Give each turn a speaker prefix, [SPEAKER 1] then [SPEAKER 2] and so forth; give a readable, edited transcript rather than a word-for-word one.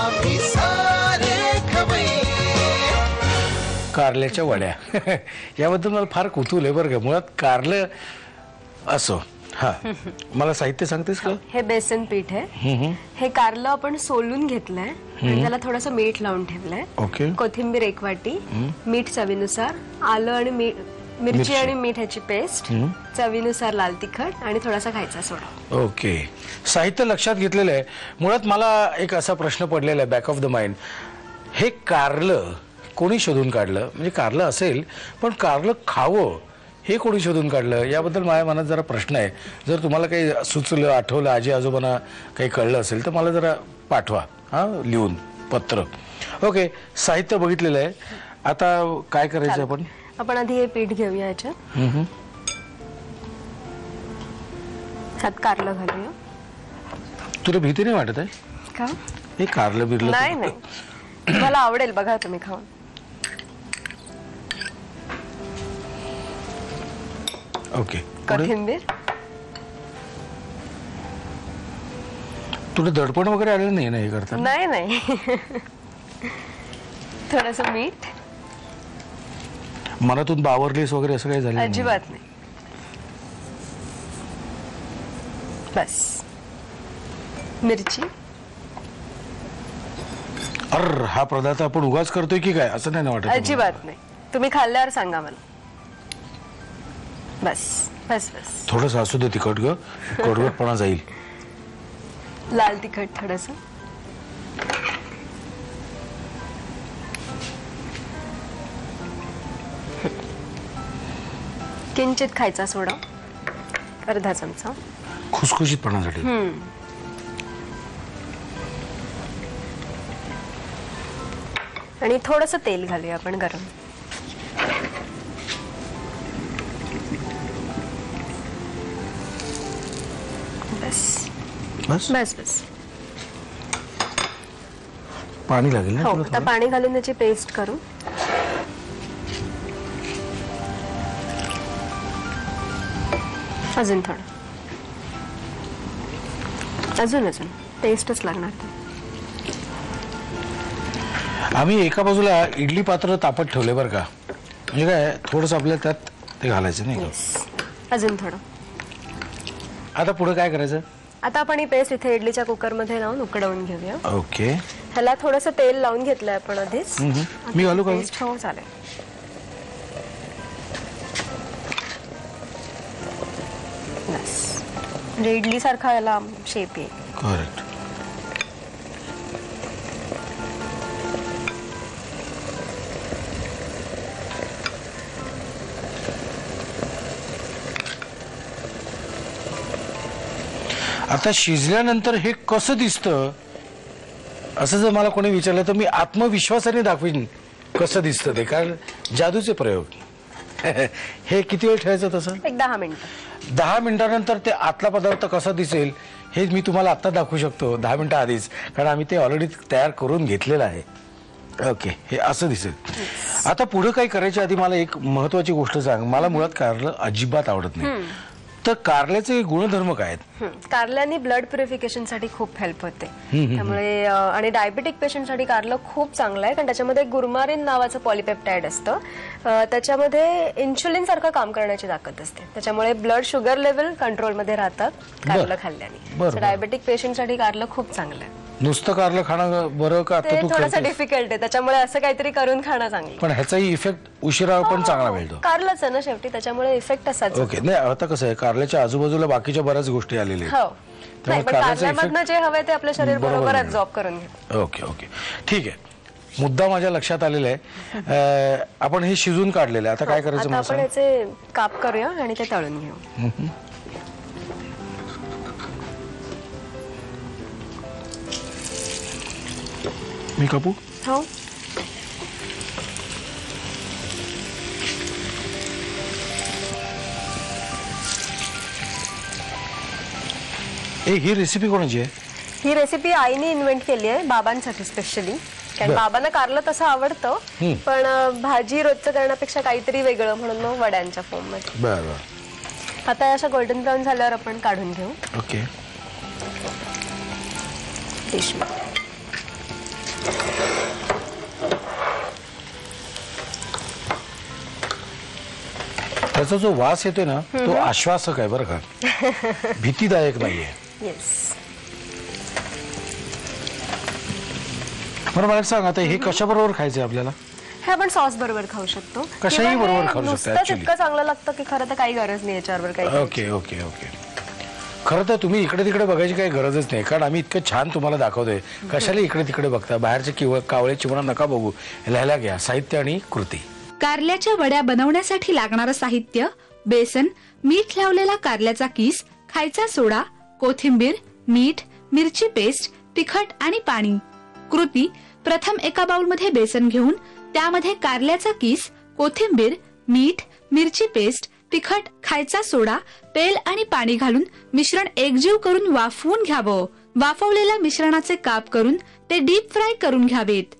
[SPEAKER 1] आम्ही सारे खवय्ये.
[SPEAKER 2] कारल्याच्या वड्या याबद्दल मला फार कुतूहल आहे बरं का. मुळात कारलं असो. हा, मला साहित्य सांगतेस का?
[SPEAKER 3] हे बेसन पीठ आहे. हे कारलं आपण सोलून घेतलंय आणि त्याला थोडंसं मीठ लावून ठेवलंय.
[SPEAKER 2] ओके.
[SPEAKER 3] कोथिंबीर 1 वाटी, मीठ चवीनुसार, आलं आणि मिरची आणि मीठाची पेस्ट, चवीनुसार लाल तिखट आणि थोडासा खायचा सोडा.
[SPEAKER 2] ओके. साहित्य लक्षात घेतलेलं आहे. मुळात मला एक असा प्रश्न पडलेला आहे बॅक ऑफ द माइंड. हे कारलं कोणी शोधून काढलं? म्हणजे कारलं असेल पण कारलं खावं हे कोणी शोधून काढलं याबद्दल माझ्या मनात जरा प्रश्न आहे. जर तुम्हाला काही सुचलं, आठवलं, आजी आजोबांना काही कळलं असेल तर मला जरा पाठवा, हा, लिहून पत्र. ओके. साहित्य बघितलेलं आहे. आता काय करायचं आपण?
[SPEAKER 3] आपण आधी हे पीठ घेऊया. याच्यात ह्यात कारलं घालूया.
[SPEAKER 2] तुला भीती नाही वाटत आहे
[SPEAKER 3] का?
[SPEAKER 2] हे कारलं बिरलं?
[SPEAKER 3] नाही नाही, तुम्हाला आवडेल, बघा तुम्ही खाऊन.
[SPEAKER 2] ओके.
[SPEAKER 3] कोथिंबीर.
[SPEAKER 2] तुला दडपण वगैरे आलेलं नाही ना हे करता?
[SPEAKER 3] नाही नाही. थोडंसं मीठ.
[SPEAKER 2] मनातून बावरलीस वगैरे असं काही झालं?
[SPEAKER 3] अजिबात नाही. बस. मिरची.
[SPEAKER 2] हा पदार्थ आपण उगाच करतोय की काय असं नाही ना वाटत?
[SPEAKER 3] अजिबात नाही. तुम्ही खाल्ल्यावर सांगा मला. बस बस बस.
[SPEAKER 2] थोडंसं असू दे तिखट ग, कडवटपणा जाईल.
[SPEAKER 3] लाल तिखट थोडस. किंचित खायचा सोडा, अर्धा चमचा.
[SPEAKER 2] खुसखुशीतपणासाठी.
[SPEAKER 3] आणि थोडस तेल घालूया आपण गरम. बस
[SPEAKER 2] बस
[SPEAKER 3] बस बस.
[SPEAKER 2] पाणी लागेल ना?
[SPEAKER 3] हो, आता पाणी घालून त्याची पेस्ट करू. अजून थोडं. अजून पेस्टच लागणार.
[SPEAKER 2] आम्ही एका बाजूला इडली पात्र तापत ठेवले बरं का. म्हणजे काय थोडंसं आपल्याला त्यात ते घालायचं नाही का?
[SPEAKER 3] अजून थोडं.
[SPEAKER 2] आता पुढे काय करायचं?
[SPEAKER 3] आता आपण ही पेस्ट इथे इडलीच्या कुकर मध्ये लावून उकडवून घेऊया.
[SPEAKER 2] ओके.
[SPEAKER 3] ह्याला थोडंसं तेल लावून घेतलंय आपण आधीच.
[SPEAKER 2] मी घालू का?
[SPEAKER 3] पेस्ट. हो, चालेल. बस. म्हणजे इडली सारखा याला शेप येईल.
[SPEAKER 2] करेक्ट. आता शिजल्यानंतर हे कसं दिसतं असं जर मला कोणी विचारलं तर मी आत्मविश्वासाने दाखवीन कसं दिसतं ते, कारण जादूचे प्रयोग. हे किती वेळ ठेवायचं तसं?
[SPEAKER 3] एक 10 मिनिटं.
[SPEAKER 2] 10 मिनिटानंतर ते आतला पदार्थ कसा दिसेल हे मी तुम्हाला आत्ता दाखवू शकतो 10 मिनिटं आधीच, कारण आम्ही ते ऑलरेडी तयार करून घेतलेलं आहे. ओके. हे असं दिसेल. आता पुढे काही करायच्या आधी मला एक महत्वाची गोष्ट सांग. मला मुळात कारलं अजिबात आवडत नाही. तर कारल्याचे गुणधर्म काय आहेत?
[SPEAKER 3] कारल्याने ब्लड प्युरिफिकेशन साठी खूप हेल्प होते. त्यामुळे आणि डायबेटिक पेशंटसाठी कारलं खूप चांगलं आहे, कारण त्याच्यामध्ये गुरमारिन नावाचं पॉलिपेप्टाइड असतं. त्याच्यामध्ये इन्शुलिन सारखं काम करण्याची ताकद असते. त्याच्यामुळे ब्लड शुगर लेवल कंट्रोलमध्ये राहतात कारलं खाल्ल्याने. डायबेटिक पेशंटसाठी कारलं खूप चांगलं आहे.
[SPEAKER 2] नुसतं कारलं खाणं बरं का?
[SPEAKER 3] ते थोडंसं डिफिकल्ट आहे, त्याच्यामुळे असं काहीतरी करून खाणं चांगलं.
[SPEAKER 2] पण ह्याचाही इफेक्ट उशिरा पण चांगला मिळतो.
[SPEAKER 3] कारलंच आहे ना शेवटी, त्याच्यामुळे इफेक्ट असाच.
[SPEAKER 2] ओके. नाही, आता कसं आहे, कारल्याच्या आजूबाजूला बाकीच्या बऱ्याच गोष्टी आलेल्या आहेत.
[SPEAKER 3] हो. नाही, पण कारल्यामधनं जे हवंय ते आपल्या शरीर बरोबर ॲब्झॉर्ब करून घेतो.
[SPEAKER 2] ओके ओके, ठीक आहे. मुद्दा माझ्या लक्षात आलेला आहे. आपण हे शिजून काढलेलं आहे. आता काय करायचं?
[SPEAKER 3] आपण याचे काप करूया आणि ते तळून घेऊ.
[SPEAKER 2] मी कापू?
[SPEAKER 3] हो.
[SPEAKER 2] ही रेसिपी कोणाची आहे?
[SPEAKER 3] ही रेसिपी आईने इन्व्हेंट केली आहे बाबांसाठी स्पेशली. कारण बाबांना कारलं तसं आवडतं, पण भाजी रोजचं करण्यापेक्षा काहीतरी वेगळं म्हणून मग वड्यांच्या फॉर्म मध्ये.
[SPEAKER 2] बरं.
[SPEAKER 3] आता अशा गोल्डन ब्राऊन झाल्यावर आपण काढून घेऊ.
[SPEAKER 2] ओके.
[SPEAKER 3] डिश.
[SPEAKER 2] त्याचा जो वास येतोय ना तो आश्वासक आहे बरं का, भीतीदायक नाहीये.
[SPEAKER 3] येस.
[SPEAKER 2] बरं मला सांग, आता हे कशाबरोबर खायचंय आपल्याला?
[SPEAKER 3] हे आपण सॉस बरोबर खाऊ शकतो.
[SPEAKER 2] कशाही
[SPEAKER 3] किंवा हे
[SPEAKER 2] बरोबर खाऊ शकतो
[SPEAKER 3] नुसतंच
[SPEAKER 2] actually.
[SPEAKER 3] इतकं चांगलं लागतं की खरं तर काही गरज नाही याच्यावर काही.
[SPEAKER 2] Okay okay okay. खरं तर तुम्ही इकडे तिकडे बघायची काही गरजच नाही, कारण आम्ही इतकं छान तुम्हाला दाखवतोय. कशाला इकडे तिकडे बघता? बाहेरचे कावळे चिमणा नका बघू, लिहायला घ्या साहित्य आणि कृती.
[SPEAKER 4] कारल्याच्या वड्या बनवण्यासाठी लागणारं साहित्य: बेसन, मीठ लावलेला कारल्याचा किस, खायचा सोडा, कोथिंबीर, मीठ, मिरची पेस्ट, तिखट आणि पाणी. कृती: प्रथम एका बाउलमध्ये बेसन घेऊन त्यामध्ये कारल्याचा किस, कोथिंबीर, मीठ, मिरची पेस्ट, तिखट, खायचा सोडा, तेल आणि पाणी घालून मिश्रण एकजीव करून वाफवून घ्यावं. वाफवलेल्या मिश्रणाचे काप करून ते डीप फ्राय करून घ्यावेत.